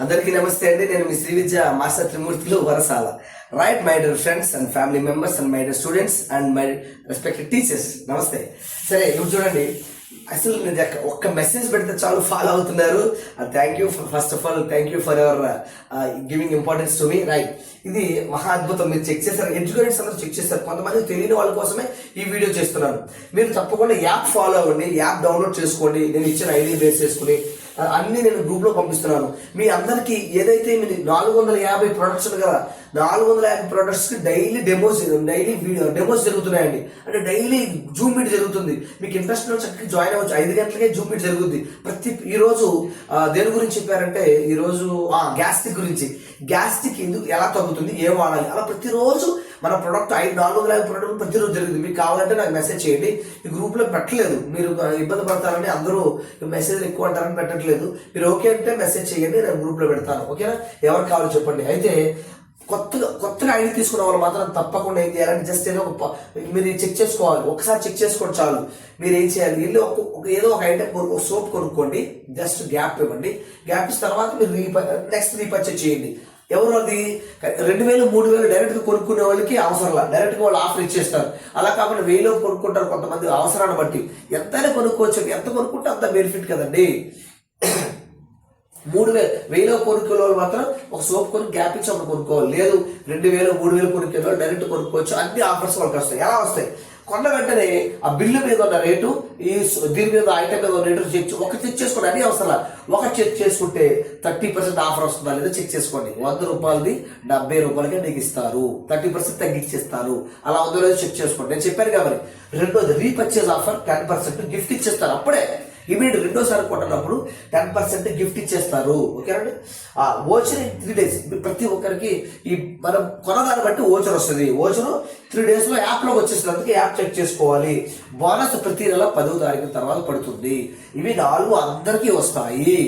అందరికీ నమస్తే అండి. నేను మీ Sri Vidya master Trimurthulu Varasala. Right my dear friends and family members and my dear students and my respected teachers, నమస్తే. సరే, ఇప్పుడు చూడండి, అసలు నేను ఒక్క మెసేజ్ పెడితే చాలు ఫాలో అవుతున్నారు. Thank you first of all, thank you for your giving importance to me. Right, ఇది మహా అద్భుతం. మీరు చెక్ చేస్తారు, ఎడ్యుకేటర్స్ అందరూ చెక్ చేస్తారు. కొంతమంది తెలియని వాళ్ళ కోసమే ఈ వీడియో చేస్తున్నాను. మీరు తప్పకుండా యాప్ ఫాలో అవ్వండి, యాప్ డౌన్లోడ్ చేసుకోండి. నేను ఇచ్చిన ఐడి బేస్ చేసుకుని అన్ని నేను గ్రూప్ లో పంపిస్తున్నాను. మీ అందరికి ఏదైతే మీ 450 ప్రొడక్ట్స్ కదా, 450 ప్రొడక్ట్స్ కి డైలీ డెమోస్ జరుగుతున్నాయండి. అంటే డైలీ జూమ్ మీట్ జరుగుతుంది. మీకు ఇంట్రెస్ట్ చక్కగా జాయిన్ అవ్వచ్చు. 5 గంటలకే జూమ్ మీట్ జరుగుతుంది. ఈ రోజు దేని గురించి చెప్పారంటే, ఈ రోజు గ్యాస్ట్రిక్ గురించి. గ్యాస్ట్రిక్ ఎందుకు ఎలా తగ్గుతుంది, ఏం వాడాలి, అలా ప్రతిరోజు మన ప్రొడక్ట్ 450 ప్రొడక్ట్ ప్రతిరోజు జరుగుతుంది. మీకు కావాలంటే నాకు మెసేజ్ చేయండి. ఈ గ్రూప్ లో పెట్టలేదు, మీరు ఇబ్బంది పడతారని అందరూ మెసేజ్ ఎక్కువ అంటారని పెట్టట్లేదు. మీరు ఓకే అంటే మెసేజ్ చేయండి, నేను గ్రూప్ లో పెడతాను. ఓకేనా? ఎవరు కావాలో చెప్పండి. అయితే కొత్తగా ఐడి తీసుకున్న వాళ్ళు మాత్రం తప్పకుండా ఏం చేయాలంటే, జస్ట్ ఏదో మీరు చెక్ చేసుకోవాలి. ఒకసారి చెక్ చేసుకోండి చాలు. మీరు ఏం చేయాలి, వెళ్ళి ఏదో ఒక ఐటమ్ ఒక సోప్ కొనుక్కోండి, జస్ట్ గ్యాప్ ఇవ్వండి. గ్యాప్ ఇచ్చిన తర్వాత మీరు నెక్స్ట్ రీపర్చేజ్ చేయండి. ఎవరు అది 2000 3000 డైరెక్ట్ గా కొనుక్కునే వాళ్ళకి అవసరంలా, డైరెక్ట్ గా వాళ్ళు ఆఫర్ ఇచ్చేస్తారు. అలా కాకుండా 1000 కొనుక్కుంటారు కొంతమంది, అవసరాన్ని బట్టి. ఎంతైనా కొనుక్కోవచ్చు, ఎంత కొనుక్కుంటే అంత బెనిఫిట్ కదండి. 1000 కొనుక్కునే వాళ్ళు మాత్రం ఒక సోప్ కొని గ్యాప్ ఇచ్చి అప్పుడు కొనుక్కోవాలి. లేదు 2000 3000 కొనుక్కునే వాళ్ళు డైరెక్ట్ కొనుక్కోవచ్చు. అన్ని ఆఫర్స్ వాళ్ళకి వస్తాయి. ఎలా వస్తాయి? కొన్న వెంటనే ఆ బిల్లు మీద ఉన్న రేటు, దీని మీద ఐటమ్ మీద ఉన్న రేటు ఒక చెక్ చేసుకోండి. అన్ని అవసరం. ఒక చెక్ చేసుకుంటే 30% ఆఫర్ వస్తుందా లేదా చెక్ చేసుకోండి. 100 రూపాయలది 70 రూపాయలకే నీకు ఇస్తారు, 30% తగ్గించేస్తారు. అలా ఉందో లేదో చెక్ చేసుకోండి. నేను చెప్పాను కాబట్టి. రెండోది, రీపర్చేజ్ ఆఫర్ 10% గిఫ్ట్ ఇచ్చేస్తారు. అప్పుడే ఇమీడియట్ రెండోసారి కొట్టినప్పుడు 10% గిఫ్ట్ ఇచ్చేస్తారు. ఓకేనండి. ఓచర్ 3 days ప్రతి ఒక్కరికి ఈ మనం కొనదాన్ని బట్టి ఓచర్ వస్తుంది. ఓచర్ 3 days లో యాప్ లోకి వచ్చేస్తుంది. అందుకే యాప్ చెక్ చేసుకోవాలి. బోనస్ ప్రతి నెల 10వ తారీఖు తర్వాత పడుతుంది. ఇవి 4 అందరికీ వస్తాయి.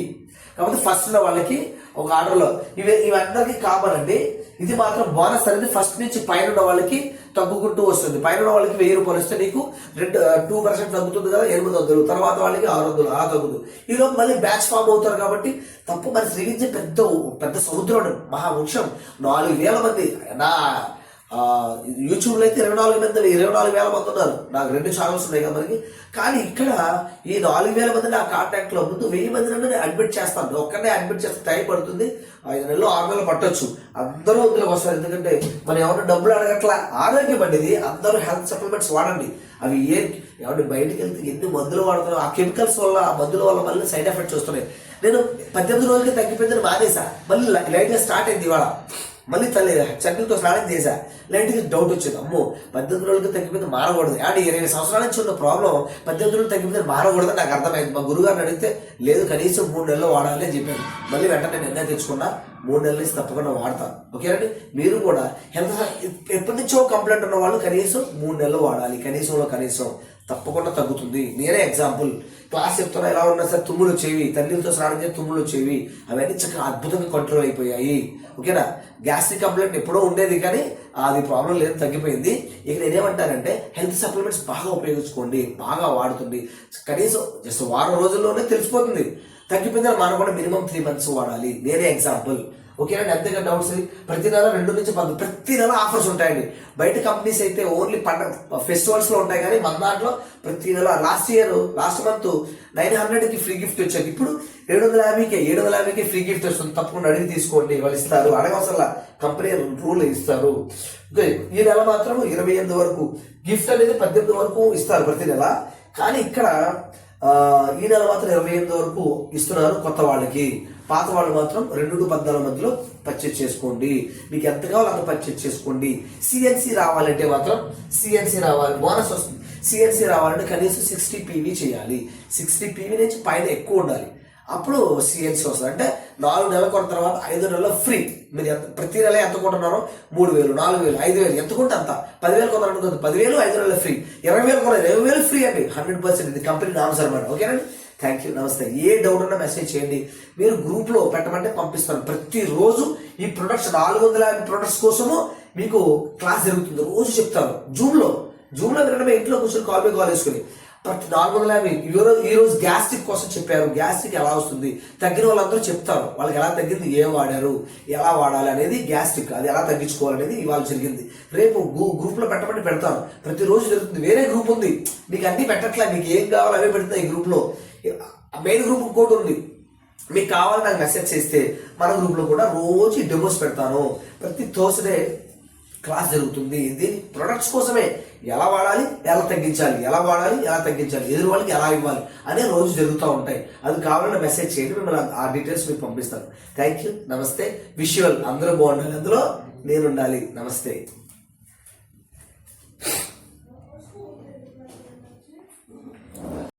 కాబట్టి ఫస్ట్ ఉన్న వాళ్ళకి ఒక ఆర్డర్లో ఇవి అందరికీ కామన్ అండి. ఇది మాత్రం బోనస్ అనేది ఫస్ట్ నుంచి పైన ఉన్న వాళ్ళకి తగ్గుకుంటూ వస్తుంది. పైన ఉన్న వాళ్ళకి 1000 రూపాయలు వస్తే నీకు 2% తగ్గుతుంది కదా, 800. తర్వాత వాళ్ళకి 600 అలా తగ్గుతుంది. ఈలోపు మళ్ళీ బ్యాచ్ ఫామ్ అవుతారు. కాబట్టి తప్పు మరి శ్రీవిద్య పెద్ద సముద్రం, మహావృక్షం. 4000 మంది నా యూట్యూబ్లో అయితే 24,000 మంది ఉన్నారు. నాకు 2 ఛానల్స్ ఉన్నాయి కదా మనకి. కానీ ఇక్కడ ఈ 4000 మంది నా కాంటాక్ట్ లో ముందు 1000 మంది అడ్మిట్ చేస్తాను. ఒక్కనే అడ్మిట్ చేస్తే టైం పడుతుంది. 5 నెలలు 6 నెలలు పట్టొచ్చు. అందరూ అందులోకి వస్తారు. ఎందుకంటే మనం ఎవరైనా డబ్బులు అడగట్లా, ఆరోగ్యం పడింది. అందరూ హెల్త్ సప్లిమెంట్స్ వాడండి. అవి ఎవరి బయటకు వెళ్తే ఎన్ని మందులు వాడుతున్నారు, ఆ కెమికల్స్ వల్ల, ఆ మందుల వల్ల మళ్ళీ సైడ్ ఎఫెక్ట్స్ వస్తున్నాయి. నేను 18 రోజులకి తగ్గిపోయిందని మానేసా. మళ్ళీ లైట్ గా స్టార్ట్ అయింది ఇవాళ. మళ్ళీ తల్లి చట్నీలతో స్నానం చేశా. లైట్గా డౌట్ వచ్చింది, అమ్మో 18 రోజులకి తగ్గిపోతే మారకూడదు. అంటే 20 సంవత్సరాల నుంచి ఉన్న ప్రాబ్లం 18 రోజులు తగ్గిపోతే మారకూడదు నాకు అర్థమైంది. మా గురుగారిని అడిగితే లేదు, కనీసం 3 నెలలు వాడాలి అని చెప్పాను. మళ్ళీ వెంటనే నిర్ణయం తెచ్చుకున్నా, 3 నెలల నుంచి తప్పకుండా వాడతాను. ఓకేనండి. మీరు కూడా హెల్త్ ఎప్పటి నుంచో కంప్లైంట్ ఉన్న వాళ్ళు కనీసం 3 నెలలు వాడాలి. కనీసం తప్పకుండా తగ్గుతుంది. నేనే ఎగ్జాంపుల్. క్లాస్ చెప్తున్నా ఎలా ఉన్నా సార్, తుమ్ములు వచ్చేవి, తల్లితో స్నానం చేసి తుమ్ములు వచ్చేవి, అవన్నీ చక్కగా అద్భుతంగా కంట్రోల్ అయిపోయాయి. ఓకేనా? గ్యాస్ట్రిక్ కంప్లైంట్ ఎప్పుడో ఉండేది, కానీ అది ప్రాబ్లం లేదు, తగ్గిపోయింది. ఇక నేనేమంటానంటే, హెల్త్ సప్లిమెంట్స్ బాగా ఉపయోగించుకోండి, బాగా వాడుతుంది. కనీసం జస్ట్ వారం రోజుల్లోనే తెలిసిపోతుంది తగ్గిపోయిందని. మనం కూడా మినిమం 3 months వాడాలి. నేనే ఎగ్జాంపుల్. ఓకేనండి. అంతేగా డౌట్స్. ప్రతి నెల 2 నుంచి 10 ప్రతి నెల ఆఫర్స్ ఉంటాయండి. బయట కంపెనీస్ అయితే ఓన్లీ ఫెస్టివల్స్ లో ఉంటాయి, కానీ మన దాంట్లో ప్రతి నెల. లాస్ట్ మంత్ 900కి ఫ్రీ గిఫ్ట్ వచ్చేది. ఇప్పుడు 750కి ఫ్రీ గిఫ్ట్ వస్తుంది. తప్పకుండా అడిగి తీసుకోండి, వాళ్ళు ఇస్తారు. అడగవసరంలా, కంపెనీ రూల్ ఇస్తారు. ఈ నెల మాత్రం 28 వరకు గిఫ్ట్ అనేది 18 వరకు ఇస్తారు ప్రతి నెల. కానీ ఇక్కడ ఈ నెల మాత్రం 28 వరకు ఇస్తున్నారు కొత్త వాళ్ళకి. పాత వాళ్ళు మాత్రం 2 to 14 మధ్యలో పర్చేజ్ చేసుకోండి. మీకు ఎంత కావాలో అంత పర్చేజ్ చేసుకోండి. సిఎన్సి రావాలంటే మాత్రం బోనస్ వస్తుంది. సిఎన్సి రావాలంటే కనీసం 60 PV చేయాలి. 60 PV నుంచి పైన ఎక్కువ ఉండాలి. అప్పుడు సిఎన్సి వస్తుంది. అంటే 4 నెలలు కొన్న తర్వాత 5 నెలలు ఫ్రీ. మీరు ప్రతి నెల ఎంత కొంటున్నారో 3000 4000 5000 ఎంత కొంటే అంత. 10,000 కొన్నారనుకోండి, 10,000 5 నెలలు ఫ్రీ. 20,000 కొన్నారు, 20,000 ఫ్రీ అండి. 100% ఇది కంపెనీ నామ్స్ అన్నమాట. ఓకేనండి. థ్యాంక్ యూ, నమస్తే. ఏ డౌట్ ఉన్నా మెసేజ్ చేయండి. మీరు గ్రూప్ లో పెట్టమంటే పంపిస్తాను. ప్రతిరోజు ఈ ప్రొడక్ట్స్ 450 ప్రొడక్ట్స్ కోసము మీకు క్లాస్ జరుగుతుంది. రోజు చెప్తాను. జూమ్ లో వినడమే, ఇంట్లో కూర్చొని కాల్ వేసుకుని నార్మల్గా ఈ రోజు గ్యాస్ట్రిక్ కోసం చెప్పారు. గ్యాస్ట్రిక్ ఎలా వస్తుంది, తగ్గిన వాళ్ళందరూ చెప్తారు వాళ్ళకి ఎలా తగ్గింది, ఏం వాడారు, ఎలా వాడాలి అనేది, గ్యాస్ట్రిక్ అది ఎలా తగ్గించుకోవాలనేది ఇవాళ జరిగింది. రేపు గ్రూప్ లో పెట్టమని పెడతాను, ప్రతిరోజు జరుగుతుంది. వేరే గ్రూప్ ఉంది, మీకు అన్ని పెట్టట్లే, మీకు ఏం కావాలో అవే పెడుతున్నాయి. ఈ గ్రూప్ లో మెయిన్ గ్రూప్ ఇంకోటి ఉంది, మీకు కావాలని నాకు మెసేజ్ చేస్తే మన గ్రూప్ లో కూడా రోజు డెమోస్ పెడతాను. ప్రతి థర్స్డే క్లాస్ జరుగుతుంది. ఇది ప్రొడక్ట్స్ కోసమే, ఎలా వాడాలి, ఎలా తగ్గించాలి, ఎలా వాడాలి, ఎలా తగ్గించాలి, ఎదురు వాళ్ళకి ఎలా ఇవ్వాలి అనే రోజు జరుగుతూ ఉంటాయి. అది కావాలన్న మెసేజ్ చేయండి, మిమ్మల్ని ఆ డీటెయిల్స్ మీకు పంపిస్తాను. థ్యాంక్ యూ, నమస్తే, విషువల్ అందరూ బాగుండాలి, అందులో నేను ఉండాలి. నమస్తే.